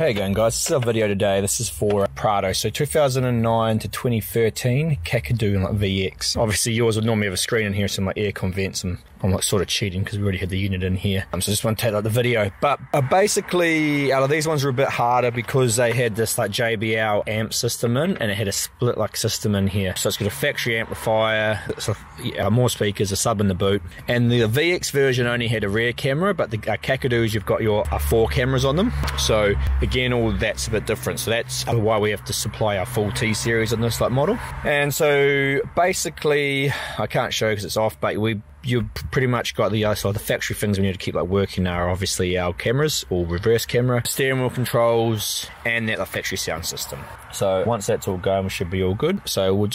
How you going, guys? This is our video today. This is for Prado. So 2009 to 2013 Kakadu like VX. Obviously yours would normally have a screen in here, some like aircon vents, and I'm like sort of cheating because we already had the unit in here. So I just want to take like the video. But basically out of these ones were a bit harder because they had this like JBL amp system in, and it had a split like system in here. So it's got a factory amplifier, so, more speakers, a sub in the boot. And the VX version only had a rear camera, but the Kakadus, you've got your 4 cameras on them. So again, all that's a bit different. So that's why we have to supply our full T series on this like model. And so basically, I can't show because it's off, but you've pretty much got the so the factory things we need to keep like working are obviously our cameras or reverse camera, steering wheel controls, and that factory sound system. So once that's all going, we should be all good. So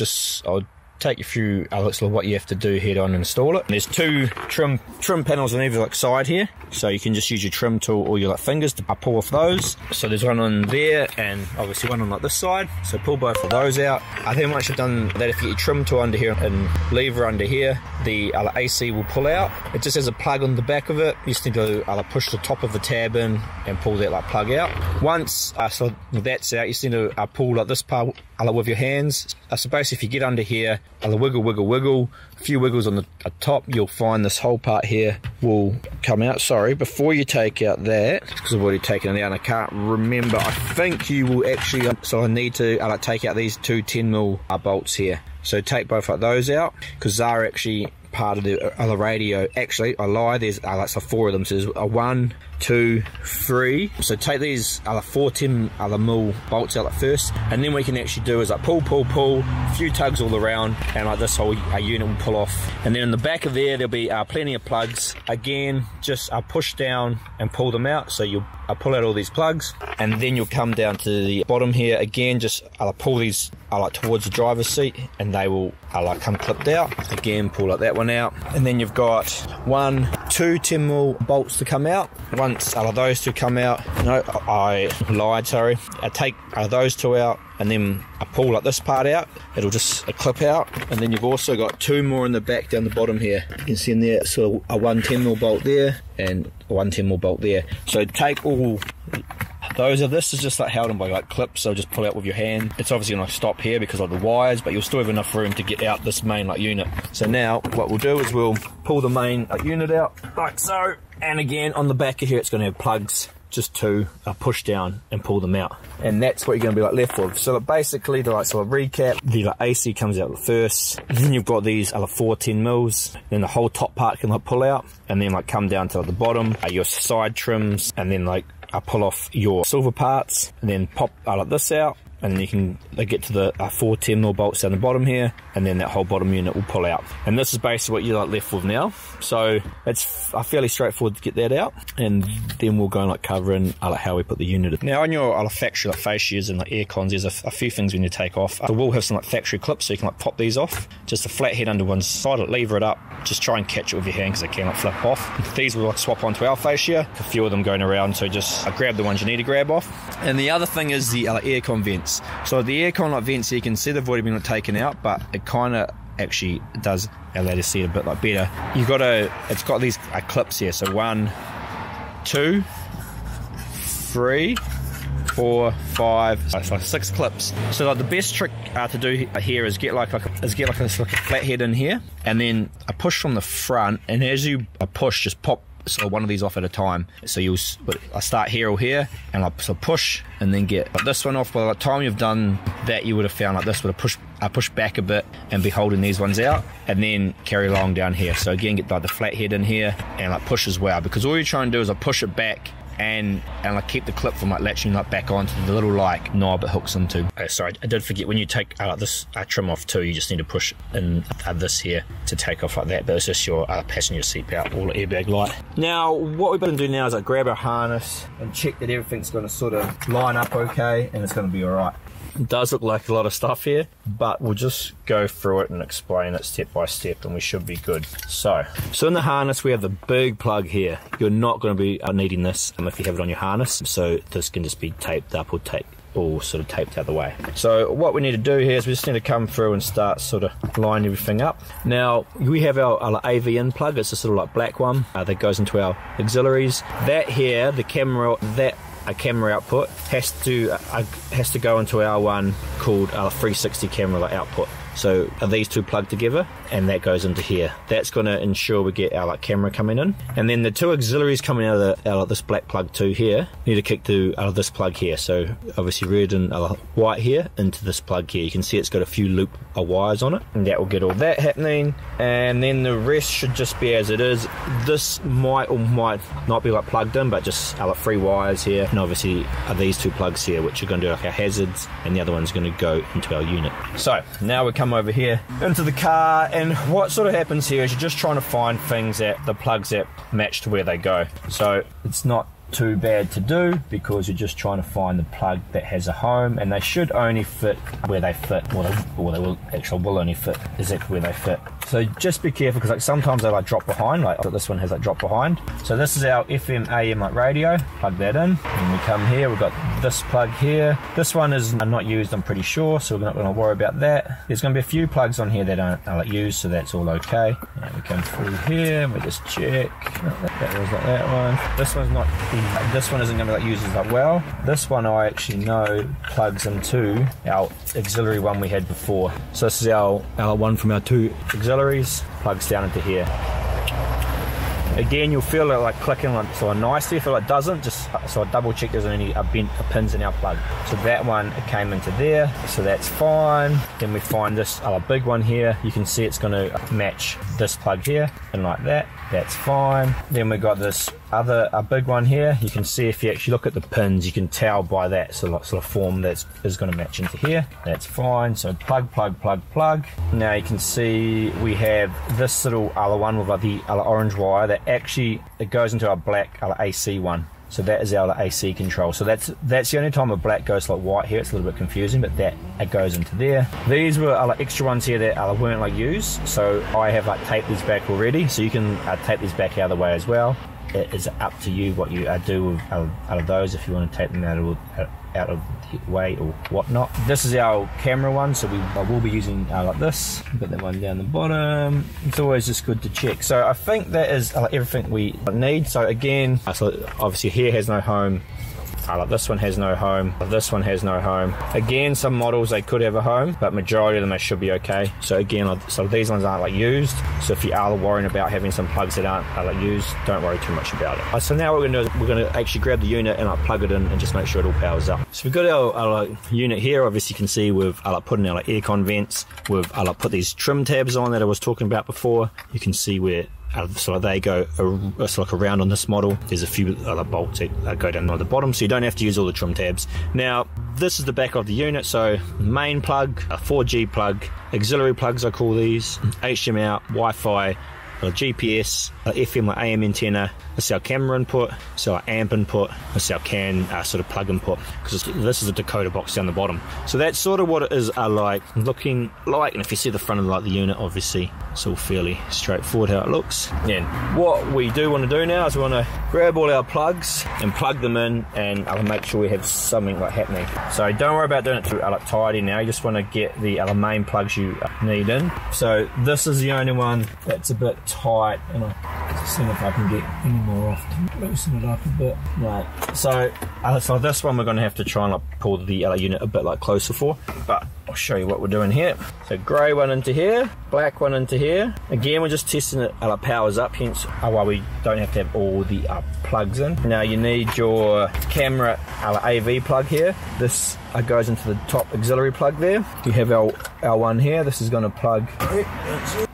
I'll take you through looks like what you have to do here to install it. There's 2 trim panels on either like side here, so you can just use your trim tool or your like fingers to pull off those. So there's one on there and obviously one on like this side, so pull both of those out. I think once you've done that, if you get your trim tool under here and lever under here, the AC will pull out. It just has a plug on the back of it. You just need to push the top of the tab in and pull that like plug out. Once so that's out, you just need to pull like this part with your hands. So basically if you get under here, wiggle, a few wiggles on the top, you'll find this whole part here will come out. Sorry, before you take out that, because I've already taken it out and I can't remember, I think you will actually, so I need to take out these 2 10mm bolts here. So take both of those out, because they're actually part of the radio. Actually, I lie, there's like 4 of them, so there's a 1, 2, 3. So take these 4 10mm bolts out first, and then what you can actually do is like pull, a few tugs all around, and like this whole unit will pull off. And then in the back of there'll be plenty of plugs. Again, just push down and pull them out. So you'll pull out all these plugs, and then you'll come down to the bottom here. Again, just pull these towards the driver's seat, and they will come clipped out. Again, pull like that one out, and then you've got 1, 2 10mm bolts to come out. Once those 2 come out, no, I lied, sorry. I take those 2 out, and then I pull like this part out, it'll just clip out. And then you've also got 2 more in the back down the bottom here. You can see in there, so a 1 10mm bolt there and a 1 10mm bolt there. So take all those of this is just like held in by like clips, so just pull out with your hand. It's obviously going to stop here because of the wires, but you'll still have enough room to get out this main unit. So now what we'll do is we'll pull the main unit out like so, and again on the back of here it's going to have plugs just to push down and pull them out, and that's what you're going to be left with. So basically, to recap, the AC comes out first, then you've got these 4 10mm, then the whole top part can pull out, and then come down to the bottom, your side trims, and then pull off your silver parts, and then pop this out, and then you can get to the 4 10mm bolts down the bottom here, and then that whole bottom unit will pull out. And this is basically what you're left with now. So it's fairly straightforward to get that out, and then we'll go and cover in how we put the unit in. Now on your factory fascias and aircons, there's a few things we need to take off. We'll have some factory clips, so you can pop these off. Just a flat head under one side, lever it up, just try and catch it with your hand because it can flip off. These will swap onto our fascia, a few of them going around, so just grab the ones you need to grab off. And the other thing is the aircon vents. So the aircon vents, you can see they've already been taken out, but it kind of actually does allow you to see it a bit better. It's got these clips here, so 1, 2, 3, 4, 5, so 6 clips. So the best trick to do here is get a flat head in here, and then a push from the front, and as you push, just pop one of these off at a time. So I start here or here, and I'll push and then get this one off. By the time you've done that, you would have found this would have push back a bit and be holding these ones out, and then carry along down here. So again, get the flat head in here and push as well, because all you're trying to do is push it back and keep the clip from latching back onto the little knob it hooks into. Sorry, I did forget, when you take this trim off too, you just need to push in this here to take off like that. But it's just your passenger seat belt or airbag light. Now what we're going to do now is grab our harness and check that everything's going to sort of line up okay, and it's going to be alright. It does look like a lot of stuff here, but we'll just go through it and explain it step by step, and we should be good. So in the harness we have the big plug here. You're not going to be needing this if you have it on your harness, so this can just be taped up or all sort of taped out the way. So what we need to do here is we just need to come through and start sort of lining everything up. Now we have our AV in plug. It's a sort of black one that goes into our auxiliaries. That here, the camera, that a camera output has to go into our one called our 360 camera output. So are these two plugged together, and that goes into here. That's going to ensure we get our camera coming in. And then the two auxiliaries coming out of this black plug too here need to kick to out of this plug here. So obviously red and white here into this plug here. You can see it's got a few loop of wires on it, and that will get all that happening. And then the rest should just be as it is. This might or might not be like plugged in, but just our 3 wires here, and obviously are these 2 plugs here, which are going to do like our hazards, and the other one's going to go into our unit. So now we come over here into the car, and what sort of happens here is you're just trying to find things that the plugs that match to where they go. So it's not too bad to do, because you're just trying to find the plug that has a home, and they should only fit where they fit, or they will only fit exactly where they fit. So just be careful, because like sometimes they like drop behind, like this one has like drop behind. So this is our FM AM like radio, plug that in, and we come here, we've got this plug here. This one is not used, I'm pretty sure, so we're not going to worry about that. There's going to be a few plugs on here that aren't used, so that's all okay. And we come through here, and we just check. That was like that one. This one's not. This one isn't going to be used as like well. This one I actually know plugs into our auxiliary one we had before. So this is our one from our 2 auxiliaries, plugs down into here. Again, you'll feel it like clicking like so nicely. If it doesn't, just so I double check there's any bent pins in our plug. So that one, it came into there, so that's fine. Then we find this big one here. You can see it's going to match this plug here, and like that. That's fine. Then we got this other big one here. You can see if you actually look at the pins, you can tell by that sort of form that is going to match into here. That's fine. So plug, plug, plug, plug. Now you can see we have this little other one with the orange wire that actually it goes into our black AC one. So that is our AC control. So that's the only time a black goes like white here. It's a little bit confusing, but that it goes into there. These were extra ones here that weren't used. So I have taped these back already. So you can tape these back out of the way as well. It is up to you what you do with out of those, if you want to take them out of the way or whatnot. This is our camera one, so I will be using like this. Put that one down the bottom. It's always just good to check. So I think that is everything we need. So again, so obviously here has no home. This one has no home. This one has no home. Again, some models they could have a home, but majority of them they should be okay. So again, so these ones aren't used. So if you are worrying about having some plugs that aren't used, don't worry too much about it. So now what we're going to do is we're going to actually grab the unit and plug it in and just make sure it all powers up. So we've got our unit here. Obviously you can see we've put in our aircon vents. We've put these trim tabs on that I was talking about before. You can see where so they go around on this model. There's a few bolts that go down on the bottom, so you don't have to use all the trim tabs. Now this is the back of the unit. So main plug, a 4G plug, auxiliary plugs I call these, HDMI out, Wi-Fi, GPS, FM or AM antenna. This is our camera input, so our amp input, this is our CAN sort of plug input, because this is a decoder box down the bottom. So that's sort of what it is looking like, and if you see the front of the unit, obviously it's all fairly straightforward how it looks. And what we do want to do now is we want to grab all our plugs and plug them in, and make sure we have something happening. So don't worry about doing it too tidy now. You just want to get the main plugs you need in. So this is the only one that's a bit tight, and I'll see if I can get any more off to loosen it up a bit. Right, so this one we're going to have to try and pull the unit a bit closer for, but I'll show you what we're doing here. So grey one into here, black one into here. Again, we're just testing it powers up, hence why we don't have to have all the plugs in. Now you need your camera AV plug here. This goes into the top auxiliary plug there. You have our one here. This is going to plug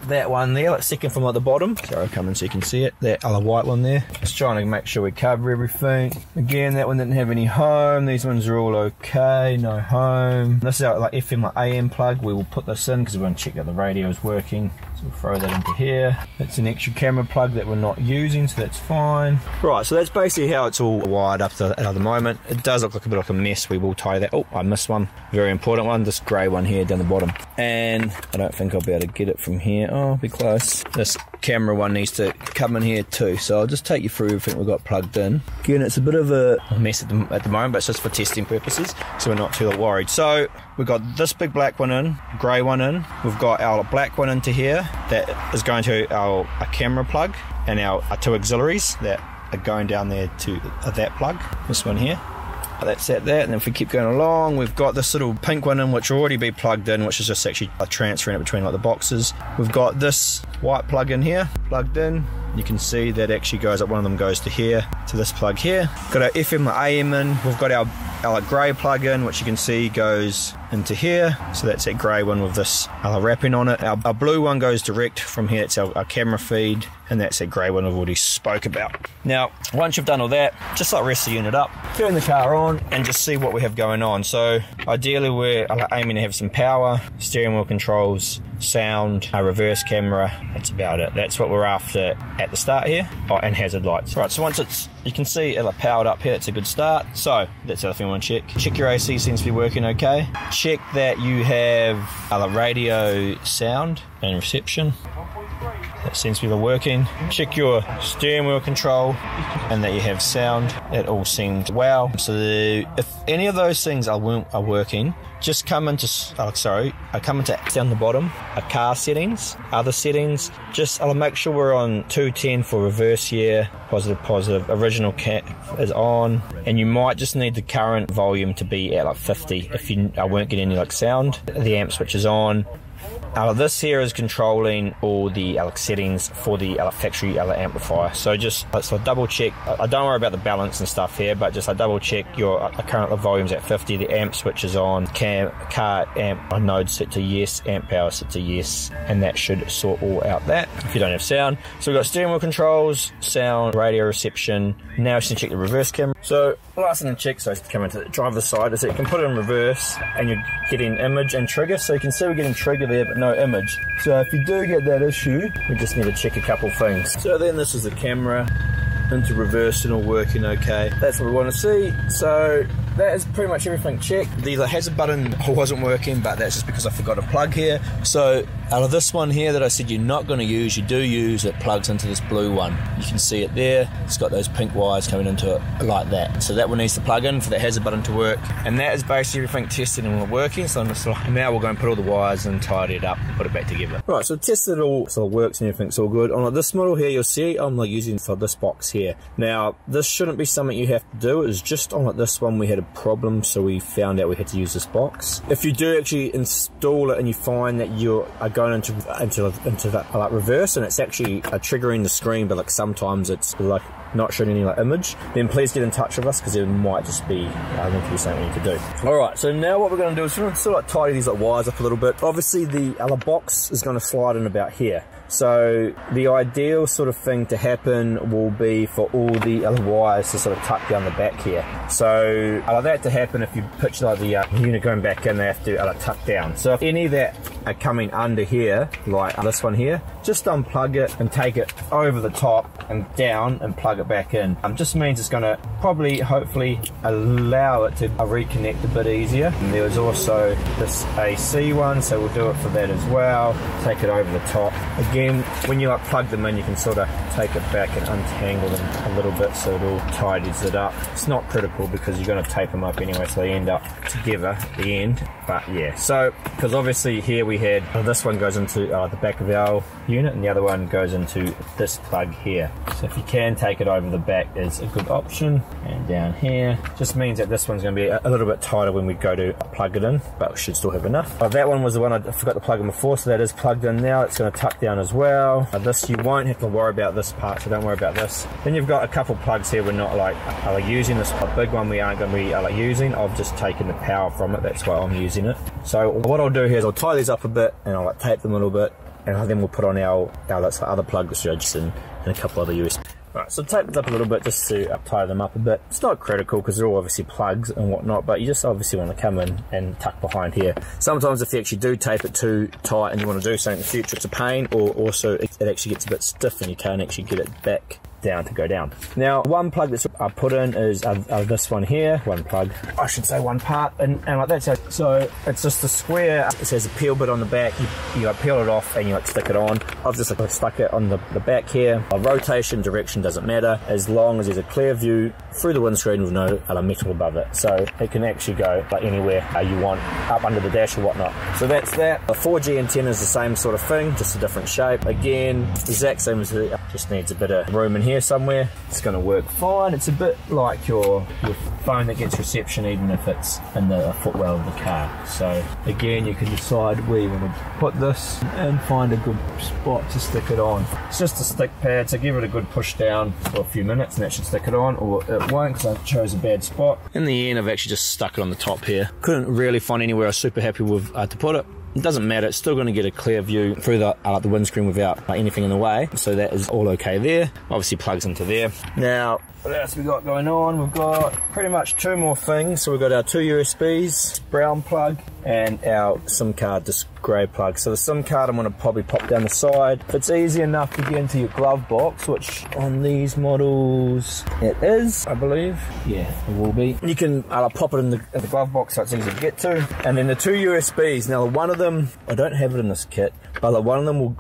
that one there, second from the bottom. Sorry, come in so you can see it. That white one there. Just trying to make sure we cover everything. Again, that one didn't have any home. These ones are all okay, no home. This is our FM AM plug. We will put this in because we want to check that the radio is working. So we'll throw that into here. It's an extra camera plug that we're not using, so that's fine. Right, so that's basically how it's all wired up to at the moment. It does look like a bit like a mess. We will tie that. Oh, I missed one. Very important one. This grey one here down the bottom. And I don't think I'll be able to get it from here. Oh, I'll be close. This camera one needs to come in here too. So I'll just take you through everything we've got plugged in. Again, it's a bit of a mess at the moment, but it's just for testing purposes, so we're not too worried. So we've got this big black one in, grey one in. We've got our black one into here that is going to our camera plug, and our two auxiliaries that are going down there to that plug. This one here. That's at that. And if we keep going along, we've got this little pink one in which will already be plugged in, which is just actually transferring it between like the boxes. We've got this white plug in here, plugged in. You can see that actually goes up, one of them goes to here, to this plug here. Got our FM or AM in. We've got our grey plug in, which you can see goes into here. So that's that grey one with this wrapping on it. Our blue one goes direct from here. It's our camera feed. And that's that grey one I've already spoke about. Now, once you've done all that, just like rest the unit up, turn the car on and just see what we have going on. So ideally we're aiming to have some power, steering wheel controls, sound, a reverse camera. That's about it. That's what we're after at the start here. Oh, and hazard lights. Right, so once you can see it powered up here, it's a good start. So that's the other thing we want to check. Check your AC seems to be working okay. Check that you have radio sound and reception. That seems to be working. Check your steering wheel control and that you have sound. It all seems wow. So if any of those things are working, just come into down the bottom, car settings, other settings. Just I'll make sure we're on 210 for reverse gear, positive. Original cat is on, and you might just need the current volume to be at like 50 if you weren't getting any sound. The amp switch is on. This here is controlling all the settings for the factory amplifier. So just double check. I don't worry about the balance and stuff here, but just double check your current volume's at 50. The amp switch is on. Car amp node set to yes. Amp power set to yes, and that should sort all out that. If you don't have sound, so we've got steering wheel controls, sound, radio reception. Now we can check the reverse camera. So last thing to check, so to come into the driver's side, is that you can put it in reverse and you're getting image and trigger. So you can see we're getting trigger there, but no image. So if you do get that issue, we just need to check a couple things. So then this is the camera into reverse and all working okay. That's what we want to see. So that is pretty much everything checked. The hazard button wasn't working, but that's just because I forgot a plug here. So out of this one here that I said you're not going to use, you do use, it plugs into this blue one. You can see it there. It's got those pink wires coming into it like that. So that one needs to plug in for that hazard button to work. And that is basically everything tested and working. So now we're going to put all the wires and tidy it up and put it back together. Right, so tested it all, so it works and everything's all good. On this model here, you'll see I'm using for this box here. Now, this shouldn't be something you have to do. It was just on this one we had a problem, so we found out we had to use this box. If you do actually install it and you find that you are going into that reverse and it's actually triggering the screen, but sometimes it's not showing any image, then please get in touch with us because it might just be something you could do. Alright, so now what we're going to do is we're going to tidy these wires up a little bit. Obviously the box is going to slide in about here. So the ideal sort of thing to happen will be for all the other wires to sort of tuck down the back here. So allow that to happen. If you picture the unit going back in, they have to tuck down. So if any of that are coming under here, like this one here, just unplug it and take it over the top and down and plug it back in. Just means it's going to probably, hopefully, allow it to reconnect a bit easier. And there's also this AC one, so we'll do it for that as well. Take it over the top. Again, when you plug them in, you can sort of take it back and untangle them a little bit so it all tidies it up. It's not critical because you're going to tape them up anyway, so they end up together at the end. But yeah, so because obviously here we had this one goes into the back of our unit and the other one goes into this plug here. So if you can take it over the back is a good option. And down here just means that this one's going to be a little bit tighter when we go to plug it in, but we should still have enough. That one was the one I forgot to plug in before, so that is plugged in now. It's going to tuck down as well. This you won't have to worry about this part, so don't worry about this. Then you've got a couple plugs here we're not using. This big one we aren't going to be using. I've just taken the power from it, that's why I'm using it. So what I'll do here is I'll tie these up a bit and I'll tape them a little bit, and then we'll put on our other plug, which are just in a couple other USB. Right, so tape it up a little bit just to tie them up a bit. It's not critical because they're all obviously plugs and whatnot, but you just obviously want to come in and tuck behind here. Sometimes if you actually do tape it too tight and you want to do something in the future, it's a pain, or also it actually gets a bit stiff and you can't actually get it back down to go down. Now, one plug that's I put in is this one here. One plug, I should say one part, and like that. So it's just a square. It has a peel bit on the back. You peel it off and you stick it on. I've just stuck it on the back here. Rotation, direction doesn't matter as long as there's a clear view through the windscreen with no metal above it. So it can actually go anywhere you want, up under the dash or whatnot. So that's that. The 4G antenna is the same sort of thing, just a different shape. Again, exact same as it, just needs a bit of room in here. here somewhere, it's going to work fine. It's a bit like your phone that gets reception even if it's in the footwell of the car. So again, you can decide where you want to put this and find a good spot to stick it on. It's just a stick pad, so give it a good push down for a few minutes and that should stick it on, or it won't because I chose a bad spot. In the end, I've actually just stuck it on the top here. Couldn't really find anywhere I was super happy with to put it. It doesn't matter, it's still going to get a clear view through the windscreen without anything in the way, so that is all okay there. Obviously plugs into there. Now, what else we got going on? We've got pretty much two more things. So we've got our two USBs, brown plug, and our SIM card, this grey plug. So the SIM card I'm going to probably pop down the side. If it's easy enough to get into your glove box, which on these models it is, I believe. Yeah, it will be. You can pop it in the glove box so it's easy to get to. And then the two USBs, now one of them, I don't have it in this kit, but one of them will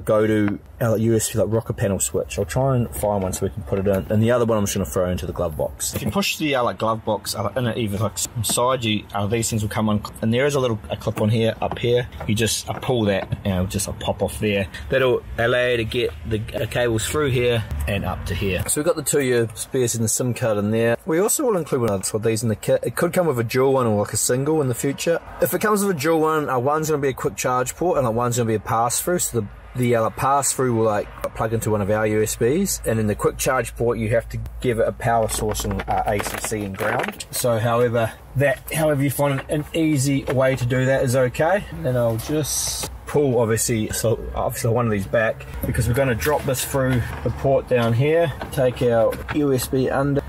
go to our USB rocker panel switch. I'll try and find one so we can put it in, and the other one I'm just going to throw into the glove box. If you push the glove box in it, either side, these things will come on, and there is a clip on here, up here. You just pull that and it'll just pop off there. That'll allow you to get the cables through here and up to here. So we've got the two USBs and the SIM card in there. We also will include one of these in the kit. It could come with a dual one or like a single in the future. If it comes with a dual one, one's going to be a quick charge port and one's going to be a pass through. So the pass-through will plug into one of our USBs, and in the quick charge port you have to give it a power source and ACC and ground. So however you find an easy way to do that is okay. And I'll just pull obviously one of these back because we're going to drop this through the port down here. Take our USB under.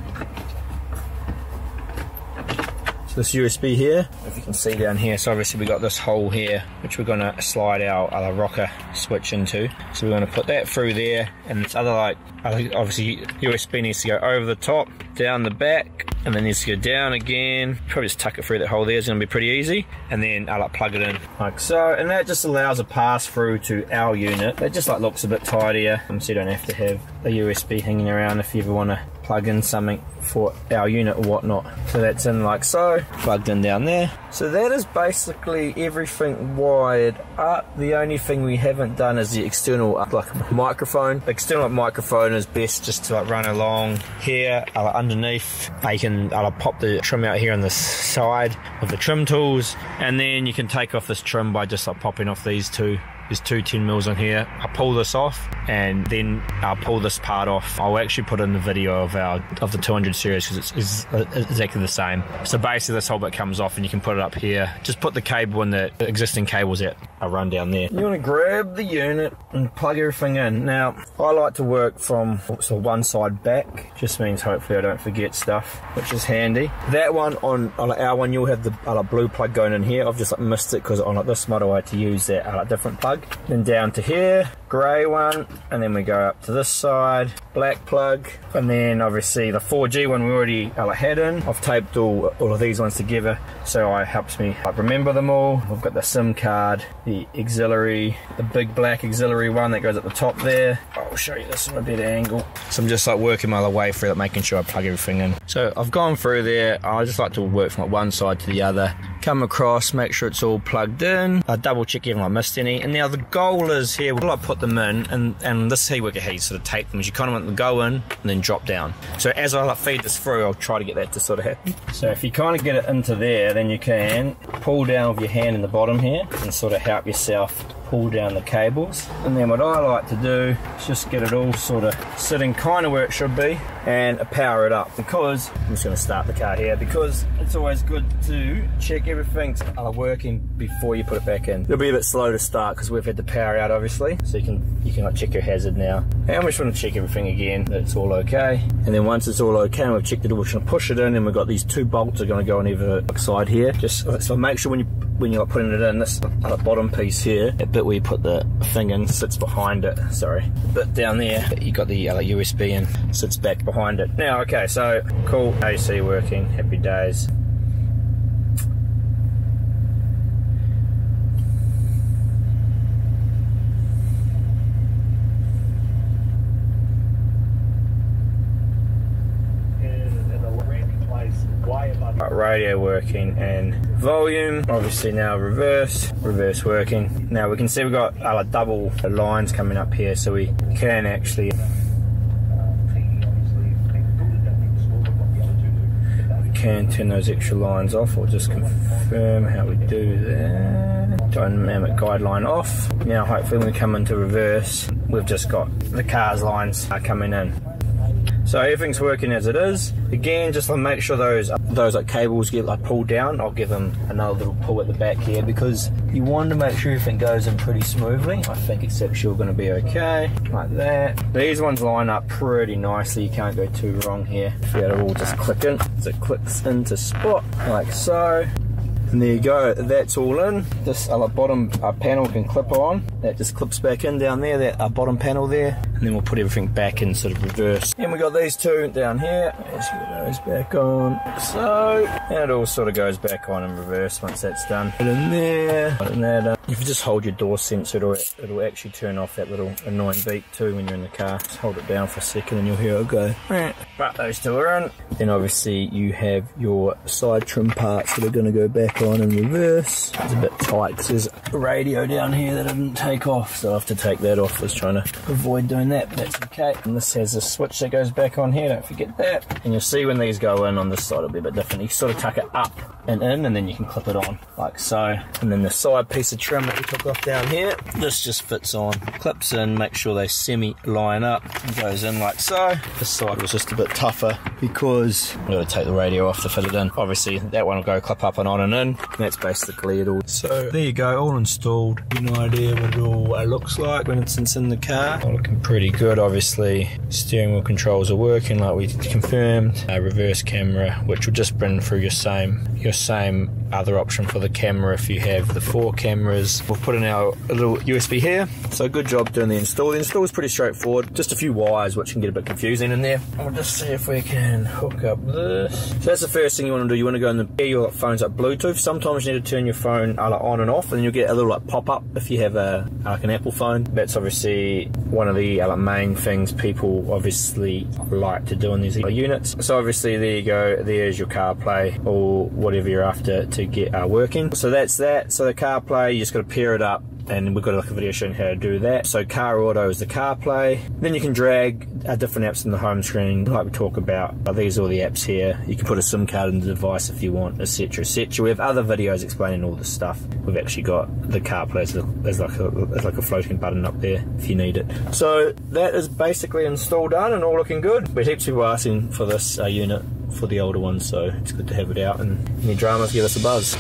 This USB here, if you can see down here, so obviously we got this hole here which we're going to slide our rocker switch into, so we're going to put that through there, and this other obviously USB needs to go over the top, down the back, and then needs to go down again. Probably just tuck it through that hole there, it's going to be pretty easy, and then I'll plug it in like so, and that just allows a pass through to our unit. It just looks a bit tidier, so you don't have to have a USB hanging around if you ever want to plug in something for our unit or whatnot. So that's in like so, plugged in down there. So that is basically everything wired up. The only thing we haven't done is the external microphone. The external microphone is best just to run along here underneath. You can pop the trim out here on the side with the trim tools, and then you can take off this trim by just popping off these two. There's two 10 mils on here. I'll pull this off and then I'll pull this part off. I'll actually put in the video of the 200 series because it's exactly the same. So basically this whole bit comes off and you can put it up here. Just put the cable in the existing cables that are run down there. You want to grab the unit and plug everything in. Now I like to work from one side back. Just means hopefully I don't forget stuff, which is handy. That one on our one, you'll have the blue plug going in here. I've just missed it because on this model I had to use that different plug. Then down to here, grey one, and then we go up to this side, black plug, and then obviously the 4G one we already had in. I've taped all of these ones together so it helps me remember them all. I've got the SIM card, the auxiliary, the big black auxiliary one that goes at the top there. I'll show you this from a better angle. So I'm just working my way through it, making sure I plug everything in. So I've gone through there. I just like to work from one side to the other, come across, make sure it's all plugged in. I double check if I missed any. And now the goal is here, I put them in, and this is how you sort of tape them, is you kind of want them to go in and then drop down. So as I feed this through, I'll try to get that to sort of happen. So if you kind of get it into there, then you can pull down with your hand in the bottom here and sort of help yourself pull down the cables. And then what I like to do is just get it all sort of sitting kind of where it should be and power it up, because I'm just going to start the car here, because it's always good to check everything's working before you put it back in. It'll be a bit slow to start because we've had the power out obviously, so you can check your hazard now, and we just want to check everything again that it's all okay. And then once it's all okay and we've checked it all, we're just going to push it in, and we've got these two bolts that are going to go on either side here. Just so make sure when you're putting it in, this bottom piece here, that bit where you put the thing in sits behind it. Sorry, the bit down there, you got the USB and sits back behind it. Now, okay, so cool, AC working, happy days. Radio working, and volume obviously now reverse working. Now we can see we've got double lines coming up here, so we can actually can turn those extra lines off. I'll just confirm how we do that. Dynamic guideline off. Now hopefully when we come into reverse, we've just got the car's lines coming in. So everything's working as it is. Again, just to make sure those like cables get like pulled down, I'll give them another little pull at the back here, because you want to make sure everything goes in pretty smoothly. I think it's all going to be okay, like that. These ones line up pretty nicely, you can't go too wrong here. It'll all just click in, as it clicks into spot, like so. And there you go, that's all in. This bottom panel can clip on. That just clips back in down there, that bottom panel there. And then we'll put everything back in sort of reverse. And we got these two down here. Let's get those back on. So, and it all sort of goes back on in reverse once that's done. Put in there, put in that. If you just hold your door sensor, it'll actually turn off that little annoying beep too when you're in the car. Just hold it down for a second and you'll hear it go. But those two are in. Then obviously you have your side trim parts that are going to go back on in reverse. It's a bit tight because there's a radio down here that I didn't take off, so I have to take that off. I was trying to avoid doing that, but that's okay. And this has a switch that goes back on here, don't forget that. And you'll see when these go in on this side it'll be a bit different. You sort of tuck it up and in, and then you can clip it on like so. And then the side piece of trim that we took off down here, this just fits on, clips in, make sure they semi-line up, and goes in like so. This side was just a bit tougher because I'm going to take the radio off to fit it in. Obviously that one will go clip up and on and in. And that's basically it all. So there you go, all installed. An idea what it all looks like when it's in the car. All looking pretty good. Obviously steering wheel controls are working like we confirmed. Reverse camera, which will just bring through your same other option for the camera if you have the 4 cameras. We'll put in our little USB here. So good job doing the install. The install is pretty straightforward. Just a few wires which can get a bit confusing in there. We'll just see if we can hook up this. So that's the first thing you want to do. You want to go in the pair your phones up Bluetooth. Sometimes you need to turn your phone on and off, and then you'll get a little like pop-up if you have like an Apple phone. That's obviously one of the main things people obviously like to do in these units. So obviously there you go, there's your CarPlay or whatever you're after to get working. So that's that. So the CarPlay, you just got to pair it up, and we've got like a video showing how to do that. So Car Auto is the CarPlay. Then you can drag different apps in the home screen like we talk about. These are all the apps here. You can put a SIM card in the device if you want, etc, etc. We have other videos explaining all this stuff. We've actually got the CarPlay as like a floating button up there if you need it. So that is basically installed done and all looking good. But heaps of people asking for this unit for the older ones, so it's good to have it out, and any dramas, give us a buzz.